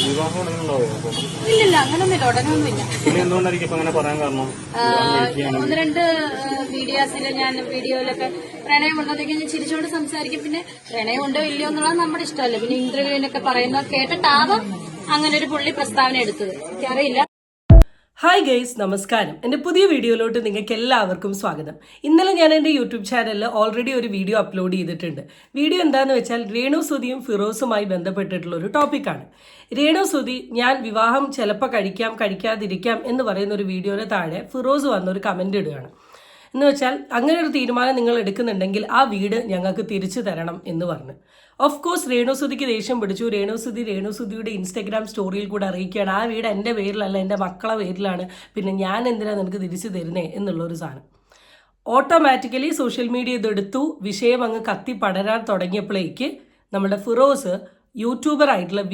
ഇല്ലില്ല, അങ്ങനൊന്നുമില്ല, ഉടനൊന്നുമില്ല. ഒന്ന് രണ്ട് വീഡിയോയിലൊക്കെ പ്രണയമുണ്ടോന്നൊക്കെ ഞാൻ ചിരിച്ചോണ്ട് സംസാരിക്കും. പിന്നെ പ്രണയമുണ്ടോ ഇല്ലയോ എന്നുള്ളത് നമ്മുടെ ഇഷ്ടമല്ല. പിന്നെ ഇന്റർവ്യൂവിനൊക്കെ പറയുന്നത് കേട്ടിട്ടാവാം അങ്ങനെ ഒരു പുള്ളി പ്രസ്താവന എടുത്തത്, എനിക്കറിയില്ല. ഹായ് ഗൈസ്, നമസ്കാരം. എൻ്റെ പുതിയ വീഡിയോയിലോട്ട് നിങ്ങൾക്ക് എല്ലാവർക്കും സ്വാഗതം. ഇന്നലെ ഞാൻ എൻ്റെ യൂട്യൂബ് ചാനലിൽ ഓൾറെഡി ഒരു വീഡിയോ അപ്ലോഡ് ചെയ്തിട്ടുണ്ട്. വീഡിയോ എന്താണെന്ന് വെച്ചാൽ രേണു സുധിയും ഫിറോസുമായി ബന്ധപ്പെട്ടിട്ടുള്ള ഒരു ടോപ്പിക്കാണ്. രേണു സുധി ഞാൻ വിവാഹം ചിലപ്പോൾ കഴിക്കാം കഴിക്കാതിരിക്കാം എന്ന് പറയുന്ന ഒരു വീഡിയോയുടെ താഴെ ഫിറോസ് വന്നൊരു കമൻറ്റ് ഇടുകയാണ്. എന്ന് വെച്ചാൽ അങ്ങനെ ഒരു തീരുമാനം നിങ്ങൾ എടുക്കുന്നുണ്ടെങ്കിൽ ആ വീട് ഞങ്ങൾക്ക് തിരിച്ചു തരണം എന്ന് പറഞ്ഞു. ഓഫ് കോഴ്സ് രേണുസുധിക്ക് ദേഷ്യം പിടിച്ചു. രേണുസുധിയുടെ ഇൻസ്റ്റാഗ്രാം സ്റ്റോറിയിൽ കൂടെ അറിയിക്കുകയാണ്, ആ വീട് എൻ്റെ പേരിലല്ല, എൻ്റെ മക്കളെ പേരിലാണ്, പിന്നെ ഞാൻ എന്തിനാണ് നിനക്ക് തിരിച്ചു തരുന്നേ എന്നുള്ളൊരു സാധനം. ഓട്ടോമാറ്റിക്കലി സോഷ്യൽ മീഡിയ ഇതെടുത്തു. വിഷയം അങ്ങ് കത്തി പടരാൻ തുടങ്ങിയപ്പോഴേക്ക് നമ്മുടെ ഫിറോസ് യൂട്യൂബർ ആയിട്ടുള്ള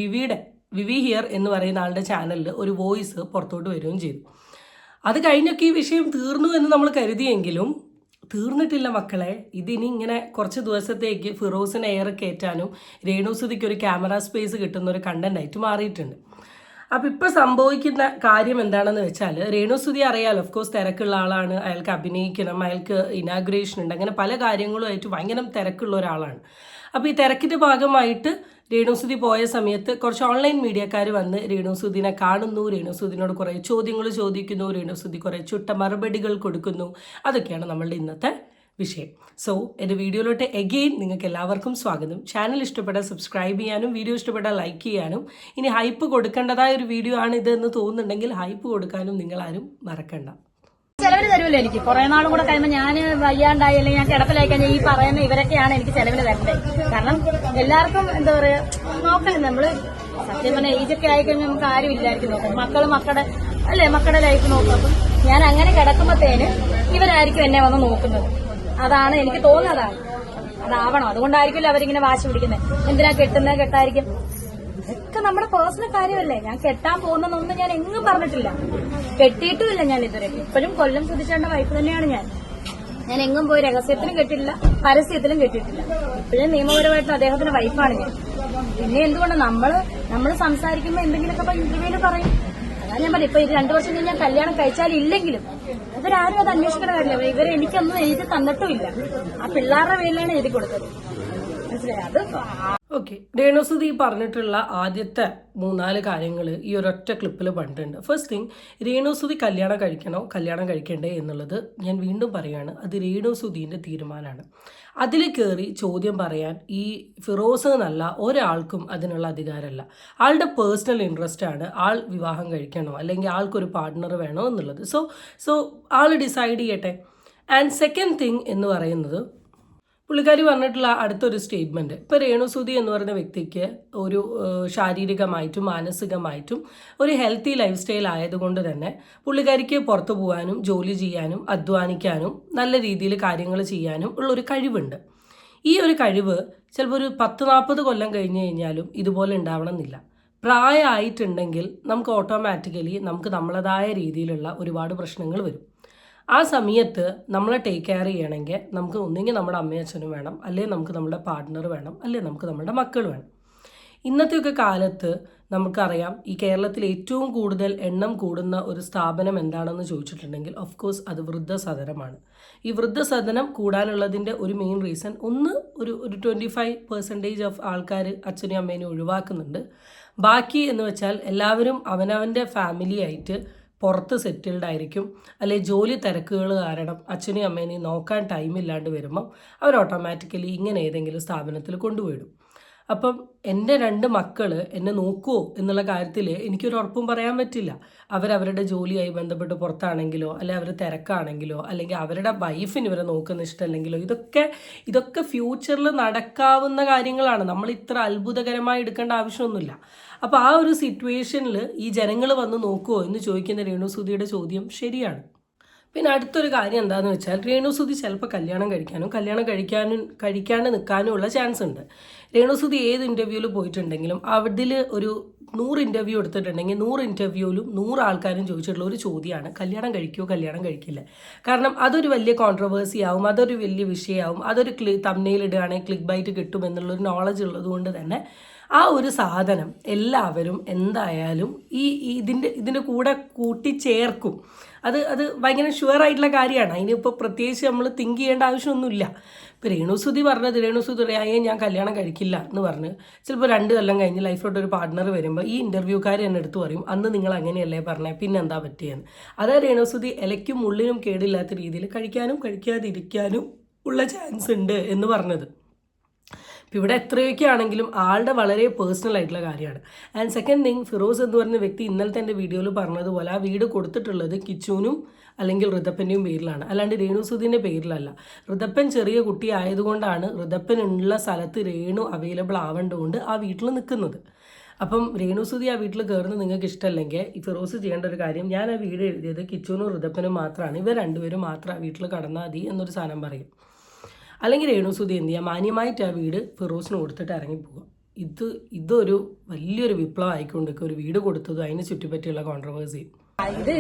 വിവി ഹിയർ എന്ന് പറയുന്ന ആളുടെ ചാനലിൽ ഒരു വോയിസ് പുറത്തോട്ട് വരികയും ചെയ്തു. അത് കഴിഞ്ഞൊക്കെ ഈ വിഷയം തീർന്നു എന്ന് നമ്മൾ കരുതിയെങ്കിലും തീർന്നിട്ടില്ല മക്കളെ. ഇതിനി ഇങ്ങനെ കുറച്ച് ദിവസത്തേക്ക് ഫിറോസിനെ ഏറെ കയറ്റാനും രേണുസുധിക്ക് ഒരു ക്യാമറ സ്പേസ് കിട്ടുന്ന ഒരു കണ്ടന്റായിട്ട് മാറിയിട്ടുണ്ട്. അപ്പം ഇപ്പം സംഭവിക്കുന്ന കാര്യം എന്താണെന്ന് വെച്ചാൽ, രേണുസുധി അറിയാലോ, ഓഫ് കോഴ്സ് തിരക്കുള്ള ആളാണ്, അയാൾക്ക് അഭിനയിക്കണം, അയാൾക്ക് ഇനാഗുറേഷൻ ഉണ്ട്, അങ്ങനെ പല കാര്യങ്ങളുമായിട്ട് ഭയങ്കര തിരക്കുള്ള ഒരാളാണ്. അപ്പോൾ ഈ തിരക്കിൻ്റെ ഭാഗമായിട്ട് രേണുസുധി പോയ സമയത്ത് കുറച്ച് ഓൺലൈൻ മീഡിയക്കാർ വന്ന് രേണുസുധിനെ കാണുന്നു, രേണുസുധിനോട് കുറേ ചോദ്യങ്ങൾ ചോദിക്കുന്നു, രേണുസുധി കുറേ ചുട്ട മറുപടികൾ കൊടുക്കുന്നു. അതൊക്കെയാണ് നമ്മളുടെ ഇന്നത്തെ വിഷയം. സോ എൻ്റെ വീഡിയോയിലോട്ട് എഗെയിൻ നിങ്ങൾക്ക് എല്ലാവർക്കും സ്വാഗതം. ചാനൽ ഇഷ്ടപ്പെട്ടാൽ സബ്സ്ക്രൈബ് ചെയ്യാനും വീഡിയോ ഇഷ്ടപ്പെട്ടാൽ ലൈക്ക് ചെയ്യാനും, ഇനി ഹൈപ്പ് കൊടുക്കേണ്ടതായ ഒരു വീഡിയോ ആണ് ഇതെന്ന് തോന്നുന്നുണ്ടെങ്കിൽ ഹൈപ്പ് കൊടുക്കാനും നിങ്ങളാരും മറക്കണ്ട. ചെലവിന് തരുമല്ലോ എനിക്ക്. കുറെ നാളും കൂടെ കഴിയുമ്പോൾ ഞാൻ വയ്യാണ്ടായി അല്ലെങ്കിൽ ഞാൻ കിടപ്പിലായി കഴിഞ്ഞാൽ ഈ പറയുന്ന ഇവരൊക്കെയാണ് എനിക്ക് ചെലവിന് തരണ്ടേ. കാരണം എല്ലാവർക്കും എന്താ പറയാ നോക്കണേ, നമ്മള് സത്യം പറഞ്ഞാൽ ഏജൊക്കെ ആയിക്കഴിഞ്ഞാൽ നമുക്ക് ആരും ഇല്ലായിരിക്കും നോക്കാം. മക്കളുടെ ലൈഫ് നോക്കും. അപ്പം ഞാൻ അങ്ങനെ കിടക്കുമ്പോഴത്തേന് ഇവരായിരിക്കും എന്നെ വന്ന് നോക്കുന്നത്. അതാണ് എനിക്ക് തോന്നുന്നതാണ്. അതാവണം. അതുകൊണ്ടായിരിക്കുമല്ലോ അവരിങ്ങനെ വാശി പിടിക്കുന്നത്. എന്തിനാ കെട്ടായിരിക്കും. ഇതൊക്കെ നമ്മുടെ പേഴ്സണൽ കാര്യമല്ലേ. ഞാൻ കെട്ടാൻ പോകുന്നൊന്നും ഞാൻ എങ്ങും പറഞ്ഞിട്ടില്ല, കെട്ടിയിട്ടുമില്ല ഞാൻ ഇതുവരെ. ഇപ്പോഴും കൊല്ലം സുധിച്ചേണ്ട വൈഫ് തന്നെയാണ് ഞാൻ എങ്ങും പോയി രഹസ്യത്തിലും കെട്ടിട്ടില്ല, പരസ്യത്തിലും കെട്ടിയിട്ടില്ല. ഇപ്പോഴും നിയമപരമായിട്ട് അദ്ദേഹത്തിന്റെ വൈഫാണ് ഞാൻ. പിന്നെ എന്തുകൊണ്ട് നമ്മള് സംസാരിക്കുമ്പോൾ എന്തെങ്കിലുമൊക്കെ ഇന്റർവ്യൂവിൽ പറയും. അതാ ഞാൻ പറഞ്ഞു, ഇപ്പൊ 2 വർഷം കഴിഞ്ഞാൽ കല്യാണം കഴിച്ചാലില്ലെങ്കിലും ഇവരാരും അത് അന്വേഷിക്കേണ്ട കാര്യമില്ല. ഇവരെ എനിക്കൊന്നും എഴുതി തന്നിട്ടുമില്ല. ആ പിള്ളേരുടെ പേരിലാണ് എഴുതി കൊടുത്തത്. മനസ്സിലായി? അത് ഓക്കെ, രേണുസുധി പറഞ്ഞിട്ടുള്ള ആദ്യത്തെ 3-4 കാര്യങ്ങൾ ഈ ഒരൊറ്റ ക്ലിപ്പിൽ പറഞ്ഞിട്ടുണ്ട്. ഫസ്റ്റ് തിങ്, രേണുസുധി കല്യാണം കഴിക്കണോ കല്യാണം കഴിക്കണ്ടേ എന്നുള്ളത് ഞാൻ വീണ്ടും പറയുകയാണ്, അത് രേണുസുധീൻ്റെ തീരുമാനമാണ്. അതിൽ കയറി ചോദ്യം പറയാൻ ഈ ഫിറോസ് എന്നല്ല ഒരാൾക്കും അതിനുള്ള അധികാരമല്ല. ആളുടെ പേഴ്സണൽ ഇൻട്രസ്റ്റ് ആണ് ആൾ വിവാഹം കഴിക്കണോ അല്ലെങ്കിൽ ആൾക്കൊരു പാർട്ട്ണർ വേണോ എന്നുള്ളത്. സോ ആൾ ഡിസൈഡ് ചെയ്യട്ടെ. ആൻഡ് സെക്കൻഡ് തിങ് എന്ന് പറയുന്നത്, പുള്ളിക്കാരി പറഞ്ഞിട്ടുള്ള അടുത്തൊരു സ്റ്റേറ്റ്മെൻറ്റ്, ഇപ്പോൾ രേണുസുധി എന്ന് പറയുന്ന വ്യക്തിക്ക് ഒരു ശാരീരികമായിട്ടും മാനസികമായിട്ടും ഒരു ഹെൽത്തി ലൈഫ് സ്റ്റൈൽ ആയതുകൊണ്ട് തന്നെ പുള്ളിക്കാരിക്ക് പുറത്തു പോകാനും ജോലി ചെയ്യാനും അധ്വാനിക്കാനും നല്ല രീതിയിൽ കാര്യങ്ങൾ ചെയ്യാനും ഉള്ളൊരു കഴിവുണ്ട്. ഈ ഒരു കഴിവ് ചിലപ്പോൾ ഒരു 10-40 കൊല്ലം കഴിഞ്ഞ് കഴിഞ്ഞാലും ഇതുപോലെ ഉണ്ടാവണമെന്നില്ല. പ്രായമായിട്ടുണ്ടെങ്കിൽ നമുക്ക് ഓട്ടോമാറ്റിക്കലി നമുക്ക് നമ്മളതായ രീതിയിലുള്ള ഒരുപാട് പ്രശ്നങ്ങൾ വരും. ആ സമയത്ത് നമ്മളെ ടേക്ക് കെയർ ചെയ്യണമെങ്കിൽ നമുക്ക് ഒന്നെങ്കിൽ നമ്മുടെ അമ്മയും അച്ഛനും വേണം, അല്ലെങ്കിൽ നമുക്ക് നമ്മുടെ പാർട്ട്ണർ വേണം, അല്ലെങ്കിൽ നമുക്ക് നമ്മുടെ മക്കൾ വേണം. ഇന്നത്തെയൊക്കെ കാലത്ത് നമുക്കറിയാം, ഈ കേരളത്തിൽ ഏറ്റവും കൂടുതൽ എണ്ണം കൂടുന്ന ഒരു സ്ഥാപനം എന്താണെന്ന് ചോദിച്ചിട്ടുണ്ടെങ്കിൽ ഓഫ് കോഴ്സ് അത് വൃദ്ധസദനമാണ്. ഈ വൃദ്ധസദനം കൂടാനുള്ളതിൻ്റെ ഒരു മെയിൻ റീസൺ ഒന്ന്, ഒരു 25% ഓഫ് ആൾക്കാർ അച്ഛനും അമ്മേനും ഒഴിവാക്കുന്നുണ്ട്. ബാക്കി എന്ന് വെച്ചാൽ എല്ലാവരും അവനവൻ്റെ ഫാമിലിയായിട്ട് പുറത്ത് സെറ്റിൽഡ് ആയിരിക്കും, അല്ലെങ്കിൽ ജോലി തിരക്കുകൾ കാരണം അച്ഛനെയും അമ്മേനെയും നോക്കാൻ ടൈമില്ലാണ്ട് വരുമ്പം അവർ ഓട്ടോമാറ്റിക്കലി ഇങ്ങനെ ഏതെങ്കിലും സ്ഥാപനത്തിൽ കൊണ്ടുപോയിടും. അപ്പം എൻ്റെ 2 മക്കൾ എന്നെ നോക്കുമോ എന്നുള്ള കാര്യത്തിൽ എനിക്കൊരു ഉറപ്പും പറയാൻ പറ്റില്ല. അവരവരുടെ ജോലിയായി ബന്ധപ്പെട്ട് പുറത്താണെങ്കിലോ, അല്ലെങ്കിൽ അവർ തിരക്കാണെങ്കിലോ, അല്ലെങ്കിൽ അവരുടെ വൈഫിന് ഇവരെ നോക്കുന്ന ഇഷ്ടമല്ലെങ്കിലോ, ഇതൊക്കെ ഫ്യൂച്ചറിൽ നടക്കാവുന്ന കാര്യങ്ങളാണ്. നമ്മൾ ഇത്ര അത്ഭുതകരമായി എടുക്കേണ്ട ആവശ്യമൊന്നുമില്ല. അപ്പോൾ ആ ഒരു സിറ്റുവേഷനിൽ ഈ ജനങ്ങൾ വന്ന് നോക്കുമോ എന്ന് ചോദിക്കുന്ന രേണുസുധിയുടെ ചോദ്യം ശരിയാണ്. പിന്നെ അടുത്തൊരു കാര്യം എന്താണെന്ന് വെച്ചാൽ, രേണുസുധി ചിലപ്പോൾ കല്യാണം കഴിക്കാണ്ട് നിൽക്കാനുമുള്ള ചാൻസ് ഉണ്ട്. രേണുസുധി ഏത് ഇൻ്റർവ്യൂവിൽ പോയിട്ടുണ്ടെങ്കിലും അതിൽ ഒരു 100 ഇൻ്റർവ്യൂ എടുത്തിട്ടുണ്ടെങ്കിൽ 100 ഇൻ്റർവ്യൂവിലും 100 ആൾക്കാരും ചോദിച്ചിട്ടുള്ള ഒരു ചോദ്യമാണ് കല്യാണം കഴിക്കുമോ കല്യാണം കഴിക്കില്ല. കാരണം അതൊരു വലിയ കോൺട്രവേഴ്സി ആവും, അതൊരു വലിയ വിഷയമാവും, അതൊരു തംബ്നെയിൽ ഇടുകയാണെങ്കിൽ ക്ലിക്ക് ബൈറ്റ് കിട്ടും എന്നുള്ളൊരു നോളജ് ഉള്ളത് കൊണ്ട് തന്നെ ആ ഒരു സാധനം എല്ലാവരും എന്തായാലും ഇതിൻ്റെ കൂടെ കൂട്ടിച്ചേർക്കും. അത് ഭയങ്കര ഷുവർ ആയിട്ടുള്ള കാര്യമാണ്. അതിനിപ്പോൾ പ്രത്യേകിച്ച് നമ്മൾ തിങ്ക് ചെയ്യേണ്ട ആവശ്യമൊന്നുമില്ല. ഇപ്പോൾ രേണുസുതി പറഞ്ഞത്, രേണുസുതി പറയാ ഞാൻ കല്യാണം കഴിക്കില്ല എന്ന് പറഞ്ഞ് ചിലപ്പോൾ 2 കൊല്ലം കഴിഞ്ഞ് ലൈഫിലോട്ട് ഒരു പാർട്ട്ണർ വരുമ്പോൾ ഈ ഇൻ്റർവ്യൂക്കാർ എന്നെ എടുത്ത് പറയും അന്ന് നിങ്ങൾ അങ്ങനെയല്ലേ പറഞ്ഞത്, പിന്നെ എന്താ പറ്റിയെന്ന്. അതാ രേണുസുതി ഇലയ്ക്കും ഉള്ളിനും കേടില്ലാത്ത രീതിയിൽ കഴിക്കാനും കഴിക്കാതിരിക്കാനും ഉള്ള ചാൻസ് ഉണ്ട് എന്ന് പറഞ്ഞത്. ഇപ്പം ഇവിടെ എത്രയൊക്കെ ആണെങ്കിലും ആളുടെ വളരെ പേഴ്സണൽ ആയിട്ടുള്ള കാര്യമാണ്. ആൻഡ് സെക്കൻഡ് തിങ്, ഫിറോസ് എന്ന് പറയുന്ന വ്യക്തി ഇന്നലത്തെ എൻ്റെ വീഡിയോയിൽ പറഞ്ഞതുപോലെ ആ വീട് കൊടുത്തിട്ടുള്ളത് കിച്ചുവിനും അല്ലെങ്കിൽ ഋതപ്പൻ്റെയും പേരിലാണ്, അല്ലാണ്ട് രേണുസുതിൻ്റെ പേരിലല്ല. ഋതപ്പൻ ചെറിയ കുട്ടി ആയതുകൊണ്ടാണ് ഋതപ്പനുള്ള സ്ഥലത്ത് രേണു അവൈലബിൾ ആവേണ്ടതുകൊണ്ട് ആ വീട്ടിൽ നിൽക്കുന്നത്. അപ്പം രേണുസുതി ആ വീട്ടിൽ കയറുന്നത് നിങ്ങൾക്ക് ഇഷ്ടമല്ലെങ്കിൽ ഈ ഫിറോസ് ചെയ്യേണ്ട ഒരു കാര്യം, ഞാൻ ആ വീട് എഴുതിയത് കിച്ചുവിനും ഋതപ്പനും മാത്രമാണ്, ഇവർ 2 പേരും മാത്രം ആ വീട്ടിൽ കടന്നാൽ മതി എന്നൊരു സാധനം പറയും. അല്ലെങ്കിൽ രേണുസുതി എന്ത് ചെയ്യുക, മാന്യമായിട്ട് ആ വീട് ഫിറോസിന് കൊടുത്തിട്ട് ഇറങ്ങിപ്പോവുക. ഇതൊരു വലിയൊരു വിപ്ലവം ആയിക്കൊണ്ടിരിക്കുക, ഒരു വീട് കൊടുത്തതും അതിനെ ചുറ്റിപ്പറ്റിയുള്ള കോൺട്രവേഴ്സി.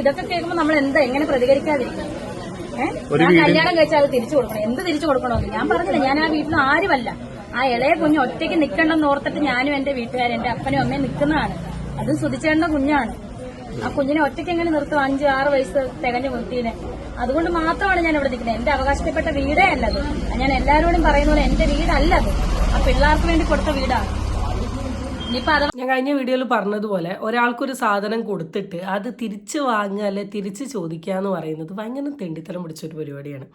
ഇതൊക്കെ കേൾക്കുമ്പോൾ നമ്മൾ എങ്ങനെ പ്രതികരിക്കാതിരിക്കും? ഞാൻ കല്യാണം കഴിച്ചാൽ അത് തിരിച്ചു കൊടുക്കണം. എന്ത് തിരിച്ചു കൊടുക്കണമെന്ന് ഞാൻ പറഞ്ഞില്ല. ഞാൻ ആ വീട്ടിൽ ആരുമല്ല. ആ ഇളയ കുഞ്ഞ് ഒറ്റയ്ക്ക് നിൽക്കണമെന്ന് ഓർത്തിട്ട് ഞാനും എന്റെ വീട്ടുകാരും എന്റെ അപ്പനും അമ്മയും നിൽക്കുന്നതാണ്. അതും സുധിച്ചേണ്ട കുഞ്ഞാണ്. ആ കുഞ്ഞിനെ ഒറ്റയ്ക്ക് എങ്ങനെ നിർത്തും? 5-6 വയസ്സ് തികഞ്ഞ കുട്ടീനെ. അതുകൊണ്ട് മാത്രമാണ് ഞാൻ ഇവിടെ നിൽക്കുന്നത്. എന്റെ അവകാശപ്പെട്ട വീടേ അല്ലത്. ഞാൻ എല്ലാവരോടും പറയുന്ന പോലെ എന്റെ വീടല്ലത്, ആ പിള്ളേർക്ക് വേണ്ടി കൊടുത്ത വീടാണ്. ഞാൻ കഴിഞ്ഞ വീഡിയോയിൽ പറഞ്ഞതുപോലെ ഒരാൾക്കൊരു സാധനം കൊടുത്തിട്ട് അത് തിരിച്ച് വാങ്ങുക അല്ലെ തിരിച്ച് ചോദിക്കുക എന്ന് പറയുന്നത് ഭയങ്കര തെണ്ടിത്തരം പിടിച്ചൊരു പരിപാടിയാണ്.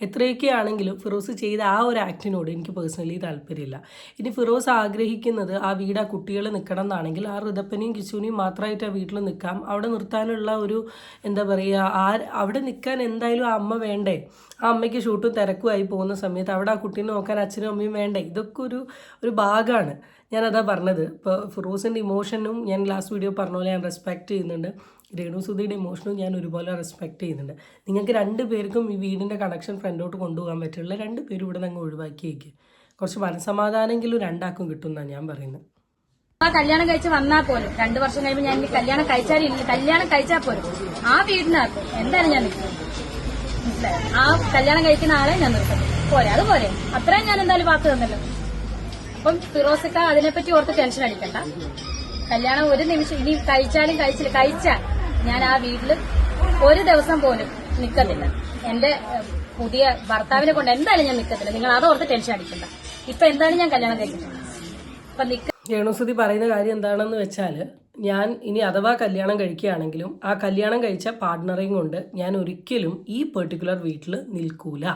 എത്രയൊക്കെ ആണെങ്കിലും ഫിറോസ് ചെയ്ത ആ ഒരു ആക്ടിനോട് എനിക്ക് പേഴ്സണലി താല്പര്യമില്ല. ഇനി ഫിറോസ് ആഗ്രഹിക്കുന്നത് ആ വീട് ആ കുട്ടികൾ നിൽക്കണം എന്നാണെങ്കിൽ ആ ഋതപ്പനെയും കിച്ചുവിനെയും മാത്രമായിട്ട് ആ വീട്ടിൽ നിൽക്കാം. അവിടെ നിർത്താനുള്ള ഒരു എന്താ പറയുക, അവിടെ നിൽക്കാൻ എന്തായാലും ആ അമ്മ വേണ്ടേ? ആ അമ്മയ്ക്ക് ഷൂട്ടും തിരക്കുമായി പോകുന്ന സമയത്ത് അവിടെ ആ കുട്ടീനെ നോക്കാൻ അച്ഛനും അമ്മയും വേണ്ടേ? ഇതൊക്കെ ഒരു ഭാഗമാണ്. ഞാനതാ പറഞ്ഞത്. ഇപ്പോൾ ഫിറോസിൻ്റെ ഇമോഷനും ഞാൻ ലാസ്റ്റ് വീഡിയോ പറഞ്ഞ പോലെ ഞാൻ റെസ്പെക്റ്റ് ചെയ്യുന്നുണ്ട്. രേണുസുതിയുടെ ഇമോഷനും ഞാൻ ഒരുപോലെ റെസ്പെക്റ്റ് ചെയ്യുന്നുണ്ട്. നിങ്ങൾക്ക് 2 പേർക്കും ഈ വീടിൻ്റെ കണക്ഷൻ ഫ്രണ്ടോട്ട് കൊണ്ടുപോകാൻ പറ്റില്ല. 2 പേരും ഇവിടെ നിന്ന് ഒഴിവാക്കി വയ്ക്കുക. കുറച്ച് മനസ്സമാധാനെങ്കിലും 2 ആക്കും കിട്ടുമെന്നാണ് ഞാൻ പറയുന്നത്. ആ കല്യാണം കഴിച്ച് വന്നാൽ പോലും 2 വർഷം കഴിയുമ്പോൾ ഞാൻ കല്യാണം കഴിച്ചാൽ പോലും ആ വീടിനകത്ത് എന്തായാലും ഞാൻ നിൽക്കും. മനസ്സിലായോ? ആ കല്യാണം കഴിക്കുന്ന ആളെ ഞാൻ നിർത്തും. പോരെ, അതുപോലെ അത്രയും ഞാൻ എന്തായാലും വാക്ക് തന്നല്ലോ. അപ്പം ഫിറോസക്ക അതിനെപ്പറ്റി ഓർത്ത് ടെൻഷൻ അടിക്കണ്ട. കല്യാണം ഒരു നിമിഷം ഇനി കഴിച്ചാലും കഴിച്ചാൽ ഞാൻ ആ വീട്ടിൽ ഒരു ദിവസം പോലും നിൽക്കത്തില്ല. എന്റെ പുതിയ ഭർത്താവിനെ കൊണ്ട് എന്തായാലും ഞാൻ നിൽക്കത്തില്ല. നിങ്ങൾ അതോർത്ത് ടെൻഷൻ അടിക്കണ്ട. ഇപ്പൊ എന്തായാലും ഞാൻ കല്യാണം കഴിച്ചിട്ടുണ്ട്. അപ്പൊ രേണുസുതി പറയുന്ന കാര്യം എന്താണെന്ന് വെച്ചാൽ, ഞാൻ ഇനി അഥവാ കല്യാണം കഴിക്കുകയാണെങ്കിലും ആ കല്യാണം കഴിച്ച പാർട്ട്ണറേയും കൊണ്ട് ഞാൻ ഒരിക്കലും ഈ പെർട്ടിക്കുലർ വീട്ടിൽ നിൽക്കൂല.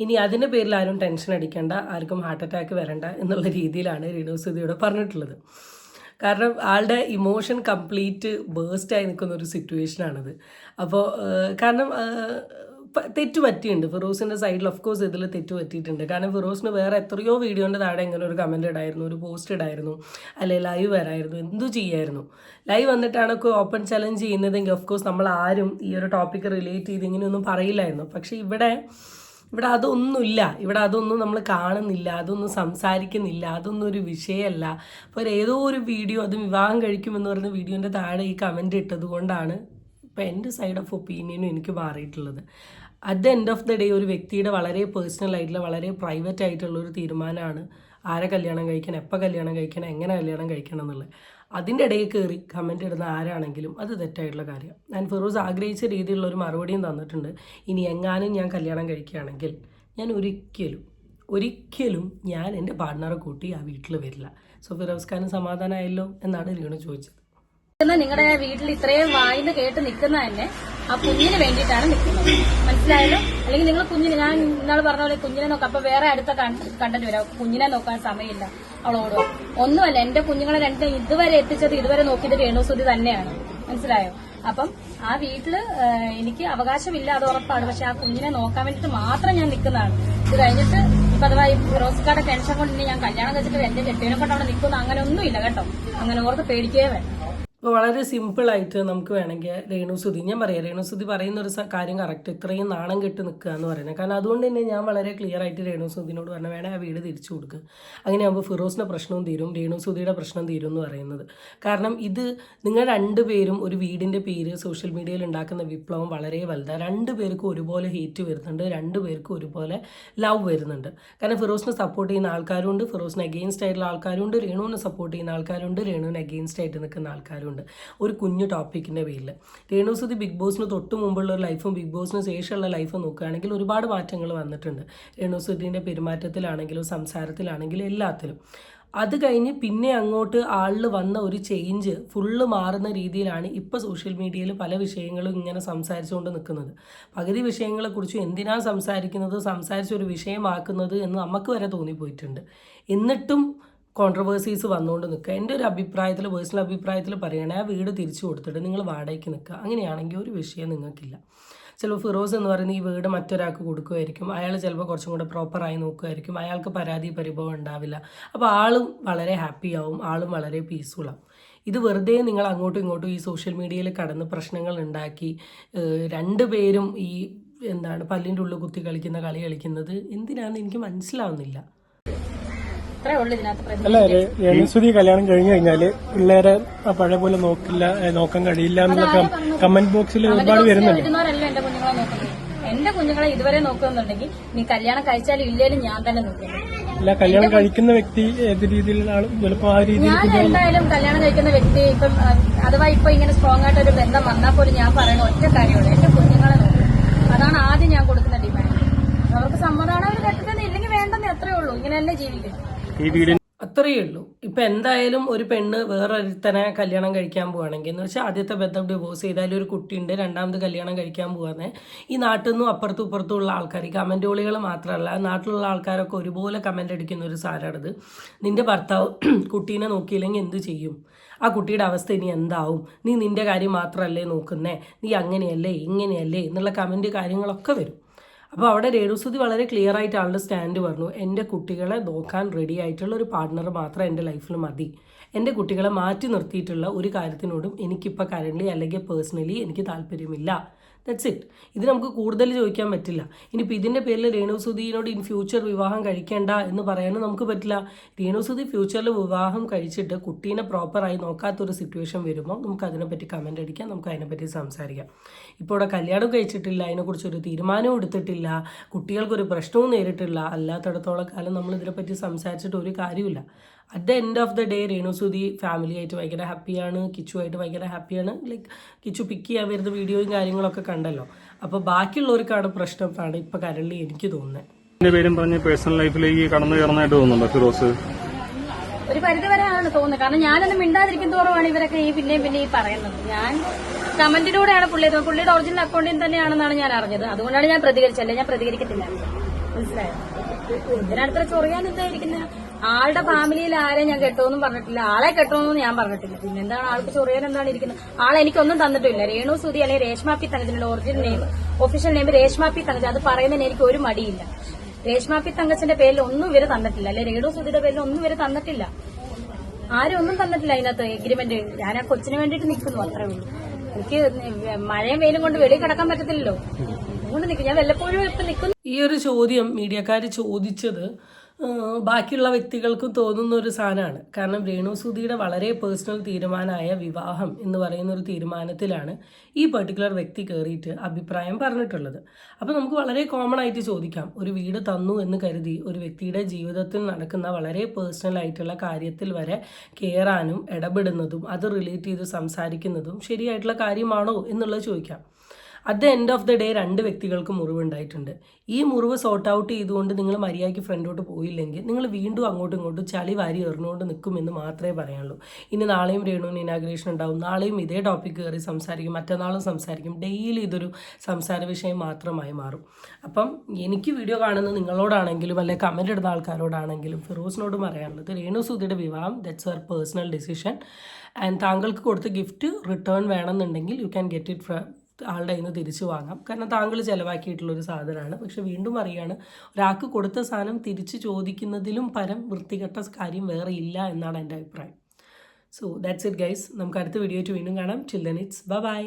ഇനി അതിൻ്റെ പേരിൽ ആരും ടെൻഷൻ അടിക്കേണ്ട, ആർക്കും ഹാർട്ട് അറ്റാക്ക് വരണ്ട എന്നുള്ള രീതിയിലാണ് രേണുസുതിയോട് പറഞ്ഞിട്ടുള്ളത്. കാരണം ആളുടെ ഇമോഷൻ കംപ്ലീറ്റ് ബേസ്റ്റായി നിൽക്കുന്ന ഒരു സിറ്റുവേഷനാണിത്. അപ്പോൾ കാരണം തെറ്റ് പറ്റിയിട്ടുണ്ട് ഫിറോസിൻ്റെ സൈഡിൽ. ഓഫ് കോഴ്സ് ഇതിൽ തെറ്റ് പറ്റിയിട്ടുണ്ട്. കാരണം ഫിറോസിന് വേറെ എത്രയോ വീഡിയോൻ്റെ താഴെ ഇങ്ങനെ ഒരു കമൻറ്റ് ഇടായിരുന്നു, ഒരു പോസ്റ്റ് ഇടായിരുന്നു, അല്ലെ ലൈവ് വരായിരുന്നു, എന്തു ചെയ്യായിരുന്നു. ലൈവ് വന്നിട്ടാണ് ഓപ്പൺ ചലഞ്ച് ചെയ്യുന്നതെങ്കിൽ ഓഫ് കോഴ്സ് നമ്മൾ ആരും ഈ ഒരു ടോപ്പിക്ക് റിലേറ്റ് ചെയ്ത് ഇങ്ങനെയൊന്നും പറയില്ലായിരുന്നു. പക്ഷേ ഇവിടെ അതൊന്നുമില്ല. ഇവിടെ അതൊന്നും നമ്മൾ കാണുന്നില്ല, അതൊന്നും സംസാരിക്കുന്നില്ല, അതൊന്നും ഒരു വിഷയമല്ല. അപ്പോൾ ഏതോ ഒരു വീഡിയോ, അത് വിവാഹം കഴിക്കുമെന്ന് പറയുന്ന വീഡിയോൻ്റെ താഴെ ഈ കമൻറ്റ് ഇട്ടത് കൊണ്ടാണ് ഇപ്പോൾ എൻ്റെ സൈഡ് ഓഫ് ഒപ്പീനിയനും എനിക്ക് മാറിയിട്ടുള്ളത്. At the end of the day ഒരു വ്യക്തിയുടെ വളരെ പേഴ്സണൽ ആയിട്ടുള്ള, വളരെ പ്രൈവറ്റ് ആയിട്ടുള്ളൊരു തീരുമാനമാണ് ആരെ കല്യാണം കഴിക്കണം, എപ്പോൾ കല്യാണം കഴിക്കണം, എങ്ങനെ കല്യാണം കഴിക്കണം എന്നുള്ളത്. അതിൻ്റെ ഇടയിൽ കയറി കമൻറ്റ് ഇടുന്ന ആരാണെങ്കിലും അത് തെറ്റായിട്ടുള്ള കാര്യം. ഞാൻ ഫിറോസ് ആഗ്രഹിച്ച രീതിയിലുള്ള ഒരു മറുപടിയും തന്നിട്ടുണ്ട്. ഇനി എങ്ങാനും ഞാൻ കല്യാണം കഴിക്കുകയാണെങ്കിൽ ഞാൻ ഒരിക്കലും ഞാൻ എൻ്റെ പാർട്ട്ണറെ കൂട്ടി ആ വീട്ടിൽ വരില്ല. സോ ഫിറോസ് ഖാന് സമാധാനമായല്ലോ എന്നാണ് രേണു ചോദിച്ചത്. നിങ്ങളുടെ വീട്ടിൽ ഇത്രയും വായിന്ന് കേട്ട് നിൽക്കുന്ന തന്നെ ആ കുഞ്ഞിന് വേണ്ടിയിട്ടാണ് നിൽക്കുന്നത്. മനസ്സിലായല്ലോ? അല്ലെങ്കിൽ നിങ്ങൾ കുഞ്ഞിന്, ഞാൻ ഇന്നാൾ പറഞ്ഞ പോലെ കുഞ്ഞിനെ നോക്കാം. അപ്പൊ വേറെ അടുത്ത കണ്ടന്റ് വരാം. കുഞ്ഞിനെ നോക്കാൻ സമയമില്ല, അവളോടോ ഒന്നുമല്ല. എന്റെ കുഞ്ഞുങ്ങളെ 2 ഇതുവരെ എത്തിച്ചത്, ഇതുവരെ നോക്കിയത് രേണുസുതി തന്നെയാണ്. മനസ്സിലായോ? അപ്പം ആ വീട്ടില് എനിക്ക് അവകാശമില്ല, അത് ഉറപ്പാണ്. പക്ഷെ ആ കുഞ്ഞിനെ നോക്കാൻ വേണ്ടിട്ട് മാത്രം ഞാൻ നിൽക്കുന്നതാണ്. ഇത് കഴിഞ്ഞിട്ട് ഇപ്പൊ അഥവാ ഈ ഫിറോസ്ക്കാരുടെ ടെൻഷൻ കൊണ്ട് ഞാൻ കല്യാണം കഴിച്ചിട്ട് എന്റെ കെട്ടിയനെ കൊണ്ട് അവിടെ നിൽക്കുന്ന അങ്ങനെ ഒന്നുമില്ല കേട്ടോ. അങ്ങനെ ഓർത്ത് പേടിക്കുകയേ വേണം. അപ്പോൾ വളരെ സിമ്പിളായിട്ട് നമുക്ക് വേണമെങ്കിൽ രേണുസുതി, ഞാൻ പറയാം രേണുസുതി പറയുന്ന ഒരു കാര്യം കറക്റ്റ്, ഇത്രയും നാണം കെട്ട് നിൽക്കുക എന്ന് പറയുന്നത്. കാരണം അതുകൊണ്ട് തന്നെ ഞാൻ വളരെ ക്ലിയർ ആയിട്ട് രേണുസുതിനോട് പറഞ്ഞാൽ വേണേൽ ആ വീട് തിരിച്ചു കൊടുക്കുക. അങ്ങനെയാകുമ്പോൾ ഫിറോസിൻ്റെ പ്രശ്നവും തീരും, രേണുസുതിയുടെ പ്രശ്നം തീരും എന്ന് പറയുന്നത്. കാരണം ഇത് നിങ്ങൾ രണ്ടുപേരും ഒരു വീടിൻ്റെ പേര് സോഷ്യൽ മീഡിയയിൽ ഉണ്ടാക്കുന്ന വിപ്ലവം വളരെ വലുതാണ്. രണ്ടുപേർക്കും ഒരുപോലെ ഹേറ്റ് വരുന്നുണ്ട്, രണ്ടുപേർക്കും ഒരുപോലെ ലവ് വരുന്നുണ്ട്. കാരണം ഫിറോസിനെ സപ്പോർട്ട് ചെയ്യുന്ന ആൾക്കാരുണ്ട്, ഫിറോസിന് അഗെയിൻസ്റ്റ് ആയിട്ടുള്ള ആൾക്കാരുണ്ട്, രേണുവിനെ സപ്പോർട്ട് ചെയ്യുന്ന ആൾക്കാരുണ്ട്, രേണുവിന് അഗെയിൻസ്റ്റ് ആയിട്ട് നിൽക്കുന്ന ആൾക്കാരുണ്ട്. ഒരു കുഞ്ഞു ടോപ്പിക്കിൻ്റെ പേരിൽ രേണുസുതി ബിഗ് ബോസിന് തൊട്ട് മുമ്പുള്ള ഒരു ലൈഫും ബിഗ് ബോസിന് ശേഷമുള്ള ലൈഫും നോക്കുകയാണെങ്കിൽ ഒരുപാട് മാറ്റങ്ങൾ വന്നിട്ടുണ്ട്. രേണുസുതിൻ്റെ പെരുമാറ്റത്തിലാണെങ്കിലും സംസാരത്തിലാണെങ്കിലും എല്ലാത്തിലും. അത് കഴിഞ്ഞ് പിന്നെ അങ്ങോട്ട് ആളിൽ വന്ന ഒരു ചേഞ്ച് ഫുള്ള് മാറുന്ന രീതിയിലാണ് ഇപ്പോൾ സോഷ്യൽ മീഡിയയിൽ പല വിഷയങ്ങളും ഇങ്ങനെ സംസാരിച്ചുകൊണ്ട് നിൽക്കുന്നത്. പകുതി വിഷയങ്ങളെക്കുറിച്ച് എന്തിനാണ് സംസാരിച്ചൊരു വിഷയമാക്കുന്നത് എന്ന് നമുക്ക് വരെ തോന്നിപ്പോയിട്ടുണ്ട്. എന്നിട്ടും കോൺട്രവേഴ്സീസ് വന്നുകൊണ്ട് നിൽക്കുക. എൻ്റെ ഒരു അഭിപ്രായത്തിൽ, പേഴ്സണൽ അഭിപ്രായത്തിൽ പറയുകയാണെങ്കിൽ ആ വീട് തിരിച്ചു കൊടുത്തിട്ട് നിങ്ങൾ വാടകയ്ക്ക് നിൽക്കുക. അങ്ങനെയാണെങ്കിൽ ഒരു വിഷയം നിങ്ങൾക്കില്ല. ചിലപ്പോൾ ഫിറോസ് എന്ന് പറയുന്ന ഈ വീട് മറ്റൊരാൾക്ക് കൊടുക്കുമായിരിക്കും, അയാൾ ചിലപ്പോൾ കുറച്ചും കൂടെ പ്രോപ്പറായി നോക്കുമായിരിക്കും, അയാൾക്ക് പരാതി പരിഭവം ഉണ്ടാവില്ല. അപ്പോൾ ആളും വളരെ ഹാപ്പി ആവും, ആളും വളരെ പീസ്ഫുള്ളാവും. ഇത് വെറുതെ നിങ്ങൾ അങ്ങോട്ടും ഇങ്ങോട്ടും ഈ സോഷ്യൽ മീഡിയയിൽ കടന്ന് പ്രശ്നങ്ങൾ ഉണ്ടാക്കി രണ്ടുപേരും ഈ പല്ലിൻ്റെ ഉള്ളിൽ കുത്തി കളിക്കുന്ന കളി കളിക്കുന്നത് എന്തിനാണെന്ന് എനിക്ക് മനസ്സിലാവുന്നില്ല. അല്ല, രേണുസുതി കല്യാണം കഴിഞ്ഞു കഴിഞ്ഞാല് പിള്ളേരെ പഴയ പോലെ നോക്കാൻ കഴിയില്ല എന്നൊക്കെ കമന്റ് ബോക്സിൽ ഒരുപാട് വരുന്നുണ്ട്. എന്റെ കുഞ്ഞുങ്ങളെ ഇതുവരെ നോക്കുന്നുണ്ടെങ്കിൽ നീ കല്യാണം കഴിച്ചാലും ഇല്ലേലും ഞാൻ തന്നെ നോക്കുന്നു. അല്ല, കല്യാണം കഴിക്കുന്ന വ്യക്തി ഏത് രീതിയിലാണ് ചിലപ്പോൾ ആ രീതിയിൽ ഞാൻ എന്തായാലും കല്യാണം കഴിക്കുന്ന വ്യക്തി ഇപ്പം അഥവാ ഇപ്പൊ ഇങ്ങനെ സ്ട്രോങ് ആയിട്ട് ഒരു ബന്ധം വന്നാൽ പോലും ഞാൻ പറയുന്ന ഒറ്റ കാര്യമുള്ളൂ, എന്റെ കുഞ്ഞുങ്ങളെ നോക്കും. അതാണ് ആദ്യം ഞാൻ കൊടുക്കുന്ന ഡിമാൻഡ്. അവർക്ക് സമ്മതമാണ്, അവർ കെട്ടുന്നത് ഇല്ലെങ്കിൽ വേണ്ടെന്ന് അത്രേ ഉള്ളൂ. ഇങ്ങനെ തന്നെ ജീവിക്കും. അത്രയേ ഉള്ളൂ. ഇപ്പം എന്തായാലും ഒരു പെണ്ണ് വേറൊരുത്തനെ കല്യാണം കഴിക്കാൻ പോവുകയാണെങ്കിൽ എന്ന് വെച്ചാൽ ആദ്യത്തെ ബന്ധം ഡിവോഴ്സ് ചെയ്താലും ഒരു കുട്ടിയുണ്ട്, രണ്ടാമത് കല്യാണം കഴിക്കാൻ പോകാതെ ഈ നാട്ടിൽ നിന്നും അപ്പുറത്തും ഇപ്പുറത്തും ഉള്ള ആൾക്കാർ, ഈ കമൻറ്റോളികൾ മാത്രമല്ല നാട്ടിലുള്ള ആൾക്കാരൊക്കെ ഒരുപോലെ കമൻ്റ് അടിക്കുന്ന ഒരു സാധനമാണിത്. നിൻ്റെ ഭർത്താവ് കുട്ടീനെ നോക്കിയില്ലെങ്കിൽ എന്ത് ചെയ്യും, ആ കുട്ടിയുടെ അവസ്ഥ ഇനി എന്താവും, നീ നിൻ്റെ കാര്യം മാത്രമല്ലേ നോക്കുന്നേ, നീ അങ്ങനെയല്ലേ ഇങ്ങനെയല്ലേ എന്നുള്ള കമൻറ്റ് കാര്യങ്ങളൊക്കെ വരും. അപ്പോൾ അവിടെ രേണുസുതി വളരെ ക്ലിയർ ആയിട്ട് ആളുടെ സ്റ്റാൻഡ് പറഞ്ഞു, എൻ്റെ കുട്ടികളെ നോക്കാൻ റെഡി ആയിട്ടുള്ള ഒരു പാർട്ട്ണർ മാത്രം എൻ്റെ ലൈഫിൽ മതി. എൻ്റെ കുട്ടികളെ മാറ്റി നിർത്തിയിട്ടുള്ള ഒരു കാര്യത്തിനോടും എനിക്കിപ്പോൾ കറൻ്റ് അല്ലെങ്കിൽ പേഴ്സണലി എനിക്ക് താല്പര്യമില്ല. That's it. ഇത് നമുക്ക് കൂടുതൽ ചോദിക്കാൻ പറ്റില്ല. ഇനിയിപ്പോൾ ഇതിൻ്റെ പേരിൽ രേണുസുതിയോട് ഇൻ ഫ്യൂച്ചർ വിവാഹം കഴിക്കേണ്ട എന്ന് പറയാനും നമുക്ക് പറ്റില്ല. രേണുസുതി ഫ്യൂച്ചറിൽ വിവാഹം കഴിച്ചിട്ട് കുട്ടീനെ പ്രോപ്പറായി നോക്കാത്തൊരു സിറ്റുവേഷൻ വരുമ്പോൾ നമുക്ക് അതിനെപ്പറ്റി കമൻ്റ് അടിക്കാം, നമുക്ക് അതിനെപ്പറ്റി സംസാരിക്കാം. ഇപ്പോൾ ഇവിടെ കല്യാണം കഴിച്ചിട്ടില്ല, അതിനെക്കുറിച്ചൊരു തീരുമാനവും എടുത്തിട്ടില്ല, കുട്ടികൾക്കൊരു പ്രശ്നവും നേരിട്ടില്ല, അല്ലാത്തിടത്തോളം കാലം നമ്മൾ ഇതിനെപ്പറ്റി സംസാരിച്ചിട്ട് ഒരു കാര്യമില്ല. At the end of the day രേണുസുതി ഫാമിലിയായിട്ട് ഭയങ്കര ഹാപ്പിയാണ്, കിച്ചുവായിട്ട് ഭയങ്കര ഹാപ്പിയാണ്. ലൈക്ക് കിച്ചു പിക്ക് ചെയ്യാൻ വരുന്ന വീഡിയോയും കാര്യങ്ങളൊക്കെ കണ്ടല്ലോ. അപ്പോൾ ബാക്കിയുള്ളവർക്കാണ് പ്രശ്നമാണ് ഇപ്പോൾ കരളിൽ എനിക്ക് തോന്നുന്നത്. എന്റെ പേരും പറഞ്ഞ് പേഴ്സണൽ ലൈഫിലേക്ക് കടന്നു കയറുന്നതായിട്ട് തോന്നുന്നുണ്ടോ ഫിറോസ്? ഒരു പരിധി വരെയാണ് തോന്നുന്നത്. കാരണം ഞാനൊന്നും മിണ്ടാതിരിക്കും തോറുമാണ് ഇവരൊക്കെ ഈ പിന്നെയും ഈ പറയുന്നത്. ഞാൻ കമന്റിലൂടെയാണ് പുള്ളിയുടെ ഒറിജിനൽ അക്കൗണ്ടിൽ തന്നെയാണെന്നാണ് ഞാൻ അറിഞ്ഞത്. അതുകൊണ്ടാണ് ഞാൻ പ്രതികരിച്ചല്ലേ, ഞാൻ പ്രതികരിക്കത്തില്ല. മനസ്സിലായോ? ഇതിനടുത്ത ചൊറിയാൻ എന്തായിരിക്കുന്നത്? ആളുടെ ഫാമിലിയിൽ ആരെയും ഞാൻ കെട്ടുമെന്നും പറഞ്ഞിട്ടില്ല, ആളെ കെട്ടുമെന്നും ഞാൻ പറഞ്ഞിട്ടില്ല. പിന്നെ എന്താണ് ആൾക്ക് ചൊറിയാൻ എന്താണ് ഇരിക്കുന്നത്? ആളെ എനിക്കൊന്നും തന്നിട്ടില്ല. രേണുസുതി അല്ലെങ്കിൽ രേഷ്മ പി തങ്കച്ചിന്റെ original name, official name Reshma P Thankachan. അത് പറയുന്നതിന് എനിക്ക് ഒരു മടിയില്ല. രേഷ്മ പി തങ്കച്ചിന്റെ പേരിൽ ഒന്നും ഇവര് തന്നിട്ടില്ല, അല്ലെ രേണുസുതിയുടെ പേരിൽ ഒന്നും ഇവര് തന്നിട്ടില്ല. ആരും ഒന്നും തന്നിട്ടില്ല അതിനകത്ത് എഗ്രിമെന്റ്. ഞാൻ ആ കൊച്ചിന് വേണ്ടിയിട്ട് നിൽക്കുന്നു, അത്രേ ഉള്ളൂ. എനിക്ക് മഴയും വെയിലും കൊണ്ട് വെളിയിൽ കിടക്കാൻ പറ്റത്തില്ലല്ലോ, അതുകൊണ്ട് നിൽക്കും. ഞാൻ വല്ലപ്പോഴും ഇപ്പം നിൽക്കുന്നു. ഈ ഒരു ചോദ്യം മീഡിയക്കാർ ചോദിച്ചത് ബാക്കിയുള്ള വ്യക്തികൾക്കും തോന്നുന്ന ഒരു സാധനമാണ്. കാരണം രേണുസുതിയുടെ വളരെ പേഴ്സണൽ തീരുമാനമായ വിവാഹം എന്ന് പറയുന്ന ഒരു തീരുമാനത്തിലാണ് ഈ പെർട്ടിക്കുലർ വ്യക്തി കയറിയിട്ട് അഭിപ്രായം പറഞ്ഞിട്ടുള്ളത്. അപ്പോൾ നമുക്ക് വളരെ കോമൺ ആയിട്ട് ചോദിക്കാം, ഒരു വീട് തന്നു എന്ന് കരുതി ഒരു വ്യക്തിയുടെ ജീവിതത്തിൽ നടക്കുന്ന വളരെ പേഴ്സണൽ ആയിട്ടുള്ള കാര്യത്തിൽ വരെ കയറാനും ഇടപെടുന്നതും അത് റിലേറ്റ് ചെയ്ത് സംസാരിക്കുന്നതും ശരിയായിട്ടുള്ള കാര്യമാണോ എന്നുള്ളത് ചോദിക്കാം. At the end of the day രണ്ട് വ്യക്തികൾക്ക് മുറിവുണ്ടായിട്ടുണ്ട്. ഈ മുറിവ് സോർട്ട് ഔട്ട് ചെയ്തുകൊണ്ട് നിങ്ങൾ മര്യാദയ്ക്ക് ഫ്രണ്ടോട്ട് പോയില്ലെങ്കിൽ നിങ്ങൾ വീണ്ടും അങ്ങോട്ടും ഇങ്ങോട്ടും ചളി വാരി എറിഞ്ഞുകൊണ്ട് നിൽക്കുമെന്ന് മാത്രമേ പറയാനുള്ളൂ. ഇനി നാളെയും രേണുവിന് ഇനാഗ്രേഷൻ ഉണ്ടാവും, നാളെയും ഇതേ ടോപ്പിക് കയറി സംസാരിക്കും, മറ്റന്നാളും സംസാരിക്കും. ഡെയിലി ഇതൊരു സംസാര വിഷയം മാത്രമായി മാറും. അപ്പം എനിക്ക് വീഡിയോ കാണുന്ന നിങ്ങളോടാണെങ്കിലും അല്ലെങ്കിൽ കമൻ്റ് ഇടുന്ന ആൾക്കാരോടാണെങ്കിലും ഫിറോസിനോട് പറയാനുള്ളത്, രേണുസുതിയുടെ വിവാഹം that's Har personal decision. And താങ്കൾക്ക് കൊടുത്ത ഗിഫ്റ്റ് റിട്ടേൺ വേണമെന്നുണ്ടെങ്കിൽ യു ക്യാൻ ഗെറ്റ് ഇറ്റ് ആളുടെ കയ്യിൽ നിന്ന് തിരിച്ചു വാങ്ങാം. കാരണം താങ്കൾ ചിലവാക്കിയിട്ടുള്ളൊരു സാധനമാണ്. പക്ഷെ വീണ്ടും പറയുകയാണ്, ഒരാൾക്ക് കൊടുത്ത സാധനം തിരിച്ചു ചോദിക്കുന്നതിലും പരം വൃത്തികെട്ട കാര്യം വേറെ ഇല്ല എന്നാണ് എൻ്റെ അഭിപ്രായം. So that's it guys. നമുക്ക് അടുത്ത വീഡിയോ ആയിട്ട് വീണ്ടും കാണാം. Till then it's by.